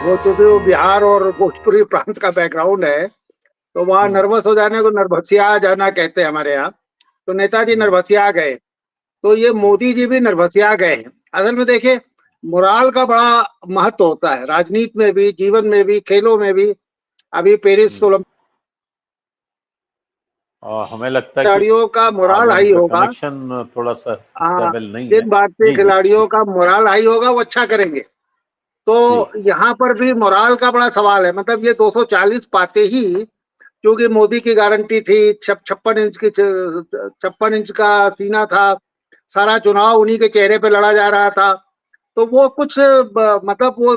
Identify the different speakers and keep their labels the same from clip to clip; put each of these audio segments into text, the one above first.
Speaker 1: वो चूंकि वो बिहार और भोजपुरी प्रांत का बैकग्राउंड है, तो वहाँ
Speaker 2: हम्म।
Speaker 1: नर्वस हो जाने को नरभसिया जाना कहते हैं हमारे यहाँ। तो नेताजी
Speaker 2: हम्म।
Speaker 1: नरभसिया गए, तो ये मोदी जी भी नरभसिया गए हैं। असल में देखिए, मोराल का बड़ा महत्व होता है राजनीति में भी, जीवन में भी, खेलों में भी। अभी पेरिस
Speaker 2: हम्म।
Speaker 1: ओलंपिक
Speaker 2: और हमें लगता है कि
Speaker 1: खिलाड़ियों का मोराल
Speaker 2: अब
Speaker 1: हाई
Speaker 2: उनका
Speaker 1: होगा।
Speaker 2: कनेक्शन थोड़ा सा
Speaker 1: हाँ,
Speaker 2: स्टेबल नहीं है।
Speaker 1: जिन भारतीय
Speaker 2: जी जी जी।
Speaker 1: खिलाड़ियों का मोराल हाई होगा वो अच्छा करेंगे। तो
Speaker 2: जी।
Speaker 1: यहाँ पर भी मोराल का बड़ा सवाल है। मतलब ये 240 पाते ही, क्योंकि मोदी की गारंटी थी, 56 इंच की 56 इंच का सीना था, सारा चुनाव उन्हीं के चेहरे पे लड़ा जा रहा था। तो वो कुछ मतलब वो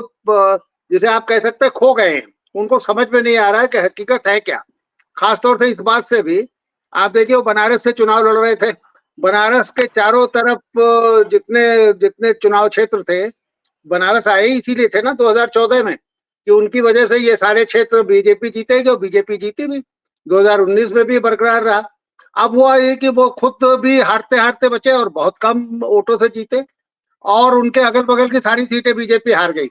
Speaker 1: जिसे आप कह सकते हैं खो गए हैं। उनको समझ में नहीं आ रहा है कि हकीकत है क्या। खासतौर से इस बात से भी, आप देखिए वो बनारस से चुनाव लड़ रहे थे। बनारस के चारों तरफ जितने जितने चुनाव क्षेत्र थे, बनारस आए ही इसीलिए थे ना 2014 में, कि उनकी वजह से ये सारे क्षेत्र बीजेपी जीतेगी, और बीजेपी जीती भी। 2019 में भी बरकरार रहा। अब हुआ ये कि वो खुद भी हारते हारते बचे और बहुत कम वोटों से जीते, और उनके अगल बगल की सारी सीटें बीजेपी हार गई।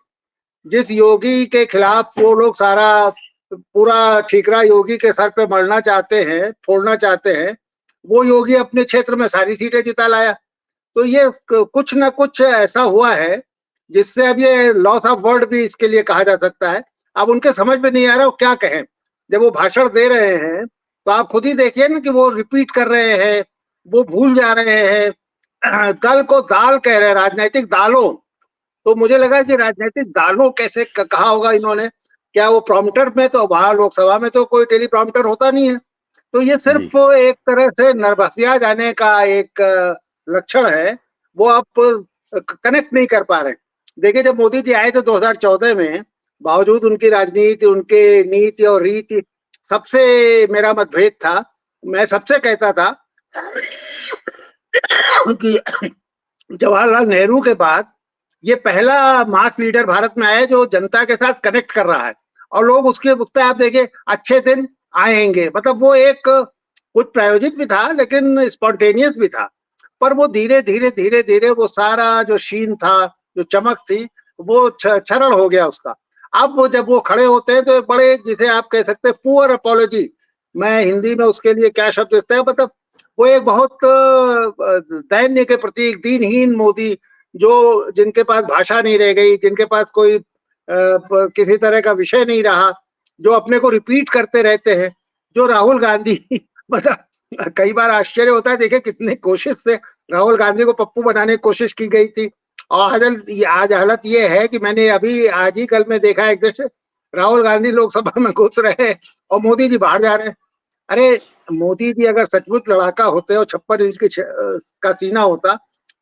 Speaker 1: जिस योगी के खिलाफ वो लोग सारा पूरा ठीकरा योगी के सर पे मरना चाहते हैं, फोड़ना चाहते हैं, वो योगी अपने क्षेत्र में सारी सीटें जिता लाया। तो ये कुछ ना कुछ ऐसा हुआ है जिससे अब ये लॉस ऑफ वर्ड भी इसके लिए कहा जा सकता है। अब उनके समझ में नहीं आ रहा वो क्या कहें। जब वो भाषण दे रहे हैं तो आप खुद ही देखिए ना कि वो रिपीट कर रहे हैं, वो भूल जा रहे हैं। कल को दाल कह रहे हैं, राजनीतिक दालों। तो मुझे लगा कि राजनीतिक दालों कैसे कहा होगा इन्होंने। क्या वो प्रॉम्प्टर में, तो वहां लोकसभा में तो कोई टेली प्रॉम्प्टर होता नहीं है। तो ये
Speaker 2: जी।
Speaker 1: सिर्फ एक तरह से नर्वसिया जाने का एक लक्षण है। वो आप कनेक्ट नहीं कर पा रहे। देखिए, जब मोदी जी आए थे 2014 में, बावजूद उनकी राजनीति, उनके नीति और रीति सबसे मेरा मतभेद था। मैं सबसे कहता था कि जवाहरलाल नेहरू के बाद ये पहला मास लीडर भारत में आया जो जनता के साथ कनेक्ट कर रहा है। और लोग उसके उस पर आप देखिए, अच्छे दिन आएंगे, मतलब वो एक कुछ प्रायोजित भी था लेकिन स्पॉन्टेनियस भी था। पर वो धीरे धीरे धीरे धीरे वो सारा जो शीन था, जो चमक थी, वो क्षरण हो गया उसका। अब वो जब वो खड़े होते हैं तो बड़े, जिसे आप कह सकते हैं पुअर अपोलॉजी, मैं हिंदी में उसके लिए क्या शब्द इस्तेमाल, मतलब वो एक बहुत दैन्य के प्रतीक, दीनहीन मोदी, जो जिनके पास भाषा नहीं रह गई, जिनके पास कोई किसी तरह का विषय नहीं रहा, जो अपने को रिपीट करते रहते हैं। जो राहुल गांधी मतलब कई बार आश्चर्य होता है, देखिए कितने कोशिश से राहुल गांधी को पप्पू बनाने की कोशिश की गई थी। और आज हालत ये है कि मैंने अभी आज ही कल में देखा एक दृश्य, राहुल गांधी लोकसभा में घुस रहे हैं और मोदी जी बाहर जा रहे हैं। अरे, मोदी जी अगर सचमुच लड़ाका होते और 56 इंच की का सीना होता,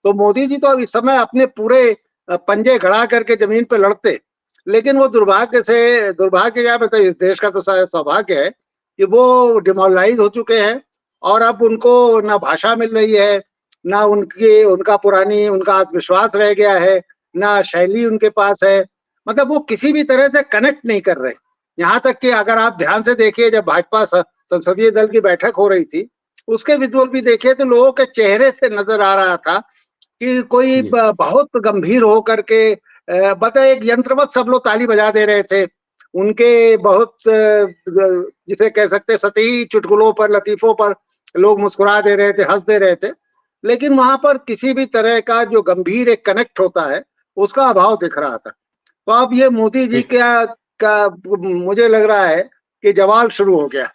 Speaker 1: तो मोदी जी तो अब इस समय अपने पूरे पंजे गड़ा करके जमीन पे लड़ते। लेकिन वो दुर्भाग्य क्या बताइए, इस देश का तो शायद सौभाग्य है कि वो डिमोरलाइज हो चुके हैं। और अब उनको ना भाषा मिल रही है, ना उनका पुरानी उनका आत्मविश्वास रह गया है, ना शैली उनके पास है। मतलब वो किसी भी तरह से कनेक्ट नहीं कर रहे। यहाँ तक कि अगर आप ध्यान से देखिए, जब भाजपा संसदीय दल की बैठक हो रही थी, उसके विजुअल भी देखिए तो लोगों के चेहरे से नजर आ रहा था कि कोई
Speaker 2: जी।
Speaker 1: बहुत गंभीर हो करके, बता एक यंत्रवत सब लोग ताली बजा दे रहे थे। उनके बहुत जिसे कह सकते सतही चुटकुलों पर, लतीफों पर लोग मुस्कुरा दे रहे थे, हंस दे रहे थे। लेकिन वहां पर किसी भी तरह का जो गंभीर एक कनेक्ट होता है, उसका अभाव दिख रहा था। तो अब ये मोदी जी
Speaker 2: ठीक।
Speaker 1: का मुझे लग रहा है कि जवाल शुरू हो गया।